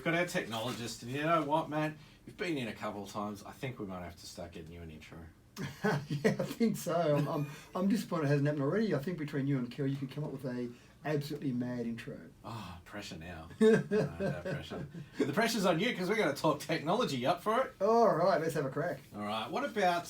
We've got our technologist, and you know what, Matt? You've been in a couple of times. I think we might have to start getting you an intro. Yeah, I think so. I'm disappointed it hasn't happened already. I think between you and Kel, you could come up with a absolutely mad intro. Oh, pressure now. No pressure. The pressure's on you because we're going to talk technology. You up for it? All right, let's have a crack. All right. What about,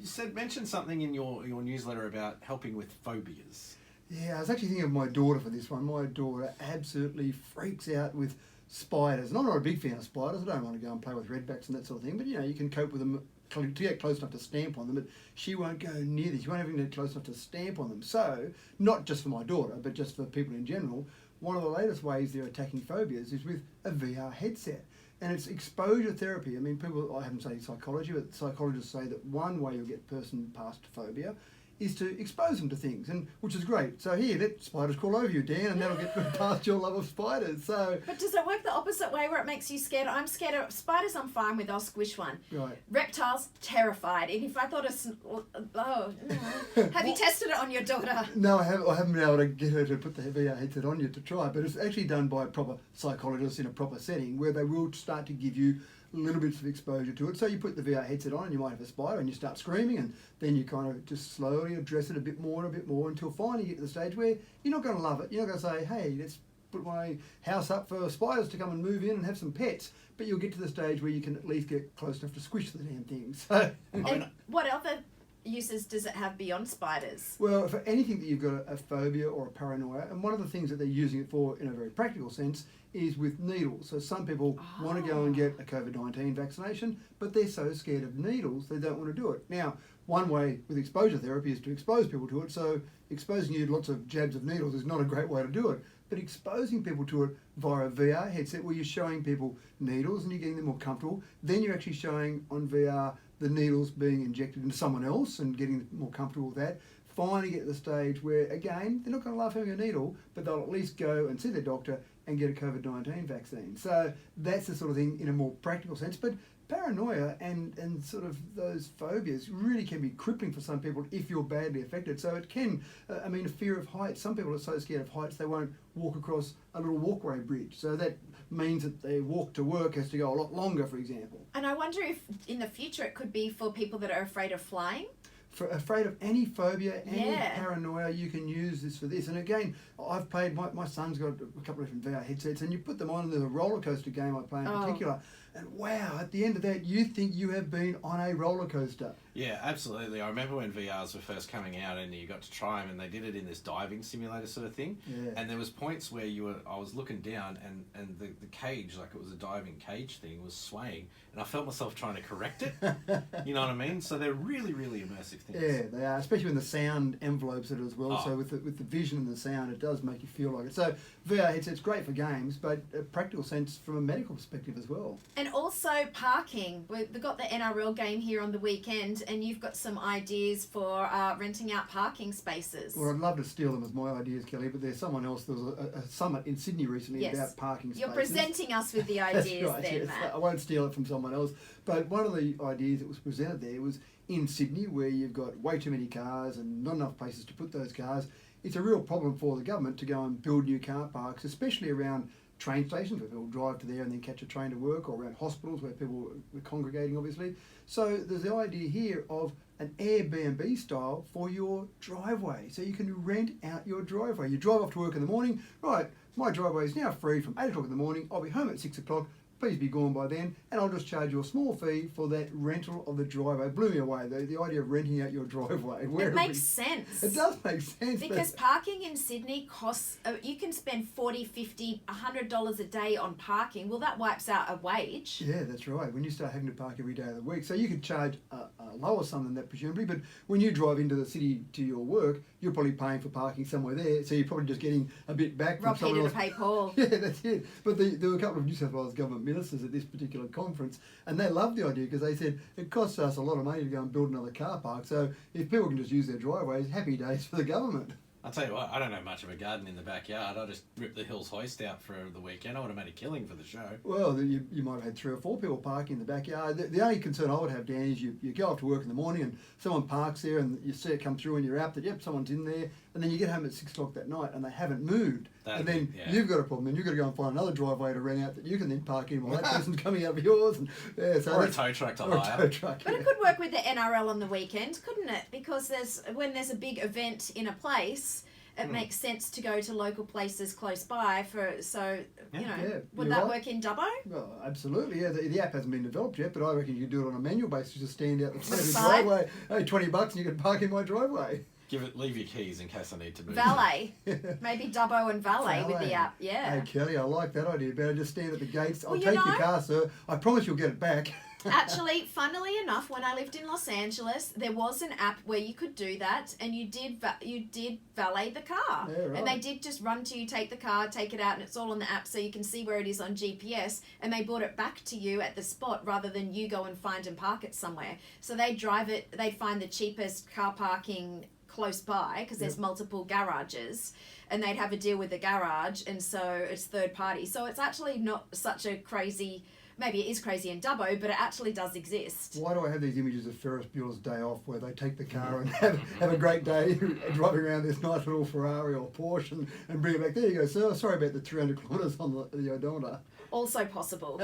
you mentioned something in your newsletter about helping with phobias. Yeah, I was actually thinking of my daughter for this one. My daughter absolutely freaks out with spiders. And I'm not a big fan of spiders. I don't want to go and play with redbacks and that sort of thing. But, you know, you can cope with them to get close enough to stamp on them. But she won't go near them. She won't even get close enough to stamp on them. So, not just for my daughter, but just for people in general, one of the latest ways they're attacking phobias is with a VR headset. And it's exposure therapy. I mean, people, I haven't studied psychology, but psychologists say that one way you'll get a person past phobia is to expose them to things, and which is great. So here, let spiders crawl over you, Dan, and that'll get past your love of spiders. So, but does it work the opposite way where it makes you scared? I'm scared of spiders. I'm fine with. I'll squish one. Right. Reptiles, terrified. And if I thought have you tested it on your daughter? No, I haven't been able to get her to put the VR headset on yet to try, but it's actually done by a proper psychologist in a proper setting where they will start to give you little bits of exposure to it. So you put the VR headset on and you might have a spider and you start screaming, and then you kind of just slowly address it a bit more until finally you get to the stage where you're not going to love it. You're not going to say, hey, let's put my house up for spiders to come and move in and have some pets. But you'll get to the stage where you can at least get close enough to squish the damn thing. So, and what other uses does it have beyond spiders? Well, for anything that you've got a phobia or a paranoia, and one of the things that they're using it for in a very practical sense is with needles. So some people want to go and get a COVID-19 vaccination, but they're so scared of needles they don't want to do it. Now, one way with exposure therapy is to expose people to it, so exposing you to lots of jabs of needles is not a great way to do it. But exposing people to it via a VR headset where you're showing people needles and you're getting them more comfortable, then you're actually showing on VR the needles being injected into someone else and getting them more comfortable with that. Finally get to the stage where, again, they're not going to love having a needle, but they'll at least go and see their doctor and get a COVID-19 vaccine. So that's the sort of thing in a more practical sense. But paranoia and sort of those phobias really can be crippling for some people if you're badly affected. So it can, a fear of heights. Some people are so scared of heights they won't walk across a little walkway bridge. So that means that their walk to work has to go a lot longer, for example. And I wonder if in the future it could be for people that are afraid of flying. For afraid of any phobia, any paranoia, you can use this for this. And again, I've played, my son's got a couple of different VR headsets, and you put them on, and there's a roller coaster game I play in particular. And wow, at the end of that, you think you have been on a roller coaster. Yeah, absolutely. I remember when VRs were first coming out and you got to try them, and they did it in this diving simulator sort of thing. Yeah. And there was points where I was looking down and the cage, like it was a diving cage thing, was swaying, and I felt myself trying to correct it. You know what I mean? So they're really, really immersive things. Yeah, they are, especially when the sound envelopes it as well. So with the vision and the sound, it does make you feel like it. So VR headset's great for games, but a practical sense from a medical perspective as well. And also parking. We've got the NRL game here on the weekend, and you've got some ideas for renting out parking spaces. Well, I'd love to steal them as my ideas, Kelly, but there's someone else. There was a summit in Sydney recently about parking spaces. You're presenting us with the ideas right, then, yes. Matt. I won't steal it from someone else. But one of the ideas that was presented there was in Sydney, where you've got way too many cars and not enough places to put those cars. It's a real problem for the government to go and build new car parks, especially around train stations where people drive to there and then catch a train to work, or around hospitals where people are congregating, obviously. So there's the idea here of an Airbnb style for your driveway. So you can rent out your driveway. You drive off to work in the morning, right, my driveway is now free from 8 o'clock in the morning, I'll be home at 6 o'clock, please be gone by then, and I'll just charge you a small fee for that rental of the driveway. Blew me away, the idea of renting out your driveway. It makes sense. It does make sense. Because parking in Sydney costs, you can spend $40, $50, $100 a day on parking. Well, that wipes out a wage. Yeah, that's right. When you start having to park every day of the week. So you could charge a lower sum than that, presumably, but when you drive into the city to your work, you're probably paying for parking somewhere there, so you're probably just getting a bit back from Rob someone Peter else. to pay Paul. Yeah, that's it. But there were a couple of New South Wales government ministers at this particular conference, and they loved the idea because they said it costs us a lot of money to go and build another car park, so if people can just use their driveways, happy days for the government. I'll tell you what, I don't have much of a garden in the backyard. I just ripped the Hills hoist out for the weekend. I would have made a killing for the show. Well, you might have had 3 or 4 people parking in the backyard. The only concern I would have, Dan, is you go off to work in the morning and someone parks there and you see it come through when you're out that, yep, someone's in there. and then you get home at 6 o'clock that night and they haven't moved. That'd And then be- yeah. you've got a problem, and you've got to go and find another driveway to rent out that you can then park in while that person's coming out of yours. And, yeah, so Or a that's- tow truck to or a hire. tow truck, But yeah. it could work with the NRL on the weekend, couldn't it? Because when there's a big event in a place, it makes sense to go to local places close by Yeah, would you're that right. work in Dubbo? Well, absolutely, yeah. The app hasn't been developed yet, but I reckon you could do it on a manual basis. Just stand out the front of the side? driveway. Hey, $20 and you can park in my driveway. Leave your keys in case I need to move. Valet. Maybe Dubbo and Valet with Valet. the app, yeah. Hey, Kelly, I like that idea. Better just stand at the gates. I'll Well, you take your know- car, sir. I promise you'll get it back. Actually, funnily enough, when I lived in Los Angeles, there was an app where you could do that, and you did valet the car, Yeah, right. and they did just run to you, take the car, take it out, and it's all on the app, so you can see where it is on GPS, and they brought it back to you at the spot rather than you go and find and park it somewhere. So they drive it, they find the cheapest car parking close by because there's multiple garages, and they'd have a deal with the garage, and so it's third party. So it's actually not such a crazy. Maybe it is crazy in Dubbo, but it actually does exist. Why do I have these images of Ferris Bueller's Day Off where they take the car and have a great day driving around this nice little Ferrari or Porsche and bring it back? There you go, sir. Sorry about the 300 kilometres on the odometer. Also possible.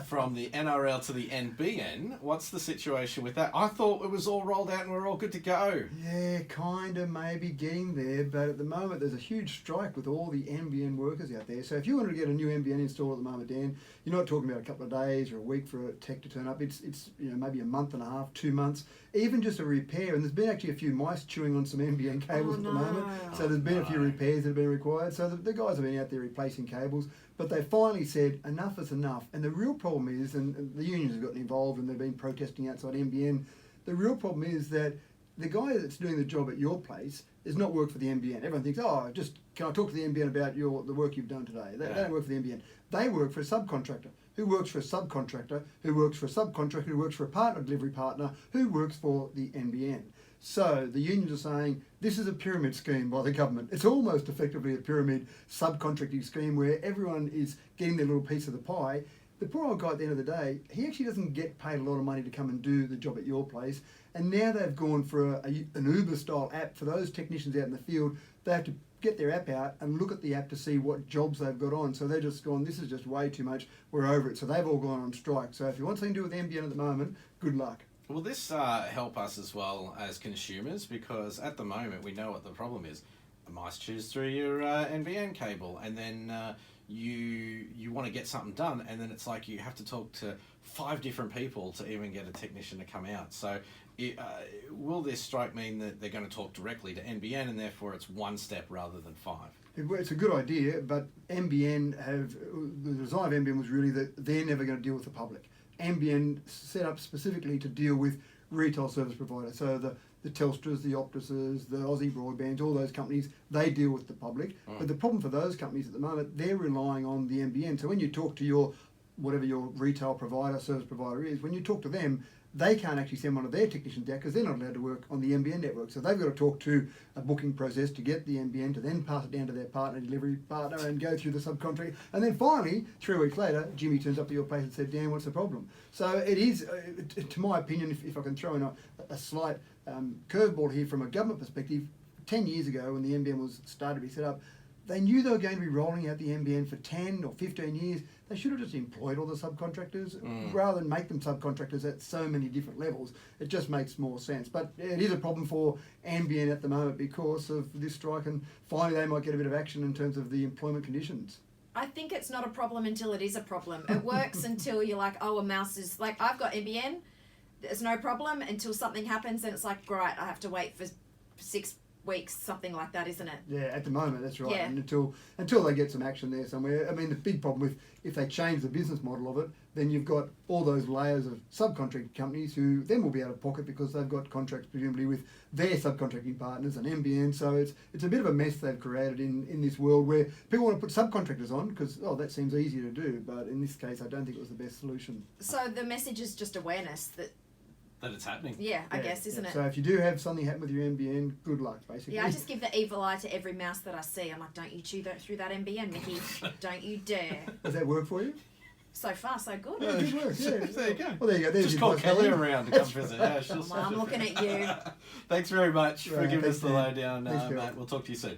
From the NRL to the NBN, what's the situation with that? I thought it was all rolled out and we're all good to go. Yeah, kind of maybe getting there, but at the moment there's a huge strike with all the NBN workers out there. So if you wanted to get a new NBN installed at the moment, Dan, you're not talking about a couple of days or a week for a tech to turn up. It's maybe a month and a half, 2 months, even just a repair. And there's been actually a few mice chewing on some NBN cables Oh, at the no. moment. So there's been a few No. repairs that have been required. So the guys have been out there replacing cables. But they finally said enough is enough. And the real problem is, and the unions have gotten involved and they've been protesting outside NBN, the real problem is that the guy that's doing the job at your place is not work for the NBN. Everyone thinks, oh, just can I talk to the NBN about the work you've done today? They don't work for the NBN. They work for a subcontractor who works for a subcontractor who works for a subcontractor who works for a partner delivery partner who works for the NBN. So the unions are saying this is a pyramid scheme by the government. It's almost effectively a pyramid subcontracting scheme where everyone is getting their little piece of the pie. The poor old guy at the end of the day, he actually doesn't get paid a lot of money to come and do the job at your place. And now they've gone for an Uber-style app for those technicians out in the field. They have to get their app out and look at the app to see what jobs they've got on. So they're just gone, this is just way too much, we're over it. So they've all gone on strike. So if you want something to do with NBN at the moment, good luck. Will this help us as well as consumers? Because at the moment we know what the problem is. The mice chews through your NBN cable, and then you want to get something done, and then it's like you have to talk to 5 different people to even get a technician to come out. So will this strike mean that they're going to talk directly to NBN, and therefore it's 1 step rather than 5? It's a good idea, but NBN the design of NBN was really that they're never going to deal with the public. NBN set up specifically to deal with retail service providers. So the Telstras, the Optuses, the Aussie Broadbands, all those companies, they deal with the public. But the problem for those companies at the moment, they're relying on the NBN. So when you talk to whatever your retail provider, service provider is, when you talk to them, they can't actually send one of their technicians out because they're not allowed to work on the NBN network. So they've got to talk to a booking process to get the NBN to then pass it down to their partner, delivery partner, and go through the subcontract. And then finally, 3 weeks later, Jimmy turns up to your place and said, Dan, what's the problem? So it is, to my opinion, if I can throw in a slight curveball here from a government perspective, 10 years ago when the NBN was started to be set up, they knew they were going to be rolling out the NBN for 10 or 15 years. They should have just employed all the subcontractors rather than make them subcontractors at so many different levels. It just makes more sense. But it is a problem for NBN at the moment because of this strike, and finally they might get a bit of action in terms of the employment conditions. I think it's not a problem until it is a problem. It works until you're like, oh, a mouse is like, I've got NBN, there's no problem until something happens and it's like, great, I have to wait for 6 weeks, something like that, isn't it? Yeah, at the moment, that's right. Yeah. And until they get some action there somewhere. I mean, the big problem with if they change the business model of it, then you've got all those layers of subcontract companies who then will be out of pocket because they've got contracts presumably with their subcontracting partners and NBN. So it's a bit of a mess they've created in this world where people want to put subcontractors on because, oh, that seems easier to do. But in this case, I don't think it was the best solution. So the message is just awareness that, That it's happening. I guess, isn't it? So if you do have something happen with your NBN, good luck, basically. Yeah, I just give the evil eye to every mouse that I see. I'm like, don't you chew that through that NBN, Mickey. Don't you dare. Does that work for you? So far, so good. Yeah, good work. Yeah. There you go. Well, there you go. There's Just your call advice, Kelly Andy. around to come visit. Yeah, she'll Well, I'm looking at you. Thanks very much for Right, giving us thanks, the Dan. lowdown, Thanks, Phil. Matt. We'll talk to you soon.